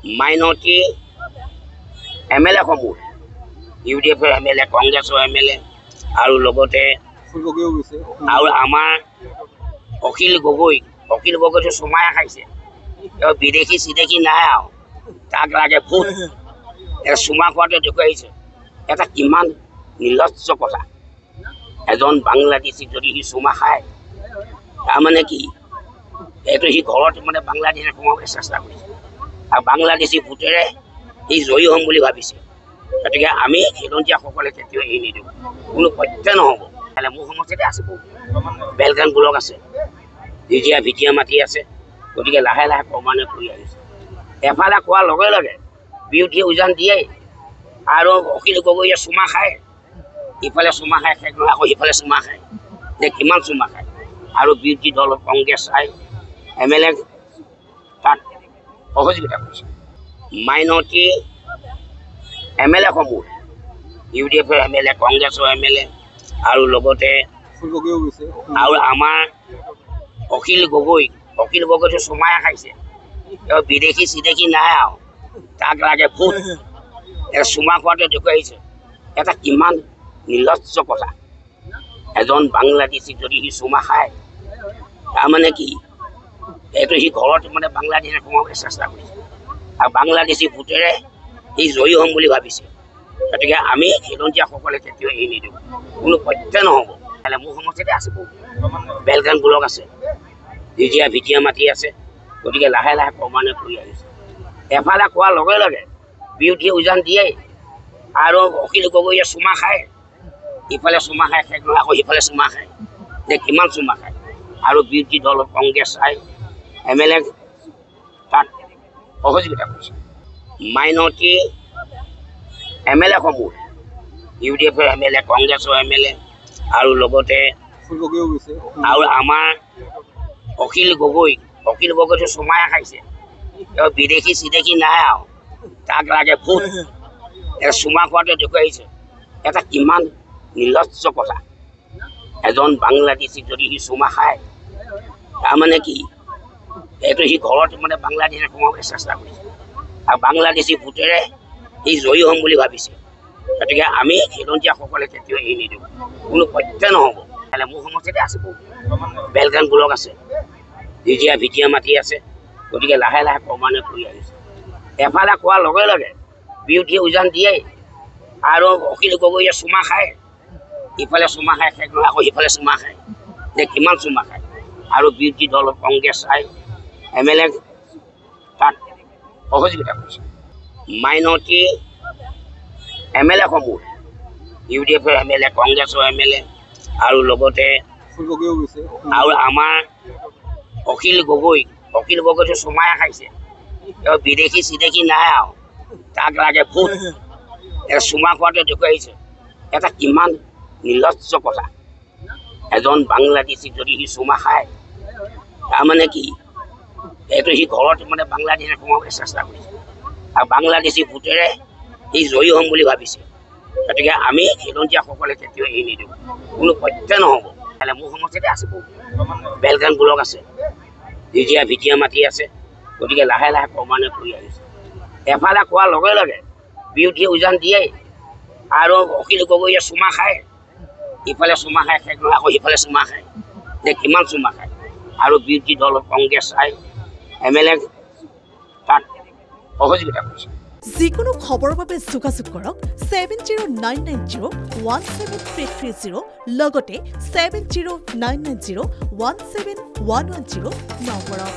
Minority MLA সমূহ UDF MLA কংগ্ৰেছৰ MLA আৰু লগতে আৰু আমাৰ অখিল গগৈটো সোমাই খাইছে বিদেশী চিদেশী নাই আৰু তাক লাগে ভোট চুমা খোৱাটো দেখুৱাইছে এটা কিমান নিৰ্লজ্জ কথা এজন বাংলাদেশী যদি সি চুমা খায় তাৰমানে কি এইটো সি ঘৰত মানে বাংলাদেশে সোমাবলৈ চেষ্টা কৰিছে আৰু বাংলাদেশী ভোটেৰে সি জয়ী হ'ম বুলি ভাবিছে গতিকে আমি খিলঞ্জীয়াসকলে কেতিয়াও এৰি নিদিওঁ কোনো প্ৰত্যয় নহ'ব মোৰ সমষ্টিতে আছে বেলগান ব্লক আছে ভিটিয়া মাটি আছে গতিকে লাহে লাহে ক্ৰমান্বয়ে কৰি আহিছে এফালে কোৱাৰ লগে লগে বিৰোধীয়ে উজান দিয়ে আৰু অখিল গগৈয়ে চুমা খায় ইফালে চুমা খায় শেষ নহয় আকৌ সিফালে চুমা খায় যে কিমান চুমা খায় আৰু বিৰোধী দল কংগ্ৰেছ MLA তাত সহযোগিতা কৰিছে মাইনৰিটি MLA সমূহ UDF MLA কংগ্ৰেছৰ MLA আৰু লগতে আৰু আমাৰ অখিল গগৈটো সোমাই খাইছে বিদেশী চিদেশী নাই আৰু তাক লাগে ভোট চুমা খোৱাটো দেখুৱাইছে এটা কিমান নিৰ্লজ্জ কথা এজন বাংলাদেশী যদি সি চুমা খায় তাৰমানে কি এইটো সি ঘৰত মানে বাংলাদেশে সোমাবলৈ চেষ্টা কৰিছে আৰু বাংলাদেশী ভোটেৰে সি জয়ী হ'ম বুলি ভাবিছে গতিকে আমি খিলঞ্জীয়াসকলে কেতিয়াও এৰি নিদিওঁ কোনো প্ৰত্যয় নহ'ব মোৰ সমষ্টিতে আছে বেলগান ব্লক আছে ভিটিয়া মাটি আছে গতিকে লাহে লাহে ক্ৰমান্বয়ে কৰি আহিছে এফালে কোৱাৰ লগে লগে বিৰোধীয়ে উজান দিয়ে আৰু অখিল গগৈয়ে চুমা খায় ইফালে চুমা খায় শেষ নহয় আকৌ সিফালে চুমা খায় যে কিমান চুমা খায় আৰু বিৰোধী দল কংগ্ৰেছ MLA তাত সহযোগিতা কৰিছে মাইনৰিটি MLA সমূহ UDF MLA কংগ্ৰেছৰ MLA আৰু লগতে আৰু আমাৰ অখিল গগৈটো সোমাই খাইছে বিদেশী চিদেশী নাই আৰু তাক লাগে ভোট চুমা খোৱাটো দেখুৱাইছে এটা কিমান নিৰ্লজ্জ কথা এজন বাংলাদেশী যদি সি চুমা খায় তাৰমানে কি এইটো সি ঘৰত মানে বাংলাদেশে সোমাবলৈ চেষ্টা কৰিছে আৰু বাংলাদেশী ভোটেৰে সি জয়ী হ'ম বুলি ভাবিছে গতিকে আমি খিলঞ্জীয়াসকলে কেতিয়াও এৰি নিদিওঁ কোনো প্ৰত্যয় নহ'ব মোৰ সমষ্টিতে আছে বেলগান ব্লক আছে ভিটিয়া মাটি আছে গতিকে লাহে লাহে ক্ৰমান্বয়ে কৰি আহিছে এফালে কোৱাৰ লগে লগে বিৰোধীয়ে উজান দিয়ে আৰু অখিল গগৈয়ে চুমা খায় ইফালে চুমা খায় শেষ নহয় আকৌ সিফালে চুমা খায় যে কিমান চুমা খায় আৰু বিৰোধী দল কংগ্ৰেছ MLA তাত সহযোগিতা কৰিছে মাইনৰিটি MLA সমূহ UDF MLA কংগ্ৰেছৰ MLA আৰু লগতে আৰু আমাৰ অখিল গগৈটো সোমাই খাইছে বিদেশী চিদেশী নাই আৰু তাক লাগে ভোট চুমা খোৱাটো দেখুৱাইছে এটা কিমান নিৰ্লজ্জ কথা এজন বাংলাদেশী যদি সি চুমা খায় তাৰমানে কি এইটো সি ঘৰত মানে বাংলাদেশে সোমাবলৈ চেষ্টা কৰিছে আৰু বাংলাদেশী ভোটেৰে সি জয়ী হ'ম বুলি ভাবিছে গতিকে আমি খিলঞ্জীয়াসকলে কেতিয়াও এৰি নিদিওঁ কোনো প্ৰত্যয় নহ'ব মোৰ সমষ্টিতে আছে বেলগান ব্লক আছে ভিটিয়া মাটি আছে গতিকে লাহে লাহে ক্ৰমান্বয়ে কৰি আহিছে এফালে কোৱাৰ লগে লগে বিৰোধীয়ে উজান দিয়ে আৰু অখিল গগৈয়ে চুমা খায় ইফালে চুমা খায় শেষ নহয় আকৌ সিফালে চুমা খায় যে কিমান চুমা খায় আৰু বিৰোধী দল কংগ্ৰেছ MLA তাত সহযোগিতা কৰিছে যিকোনো খবৰৰ বাবে যোগাযোগ কৰক 7099017330 লগতে 7099017110 নম্বৰত।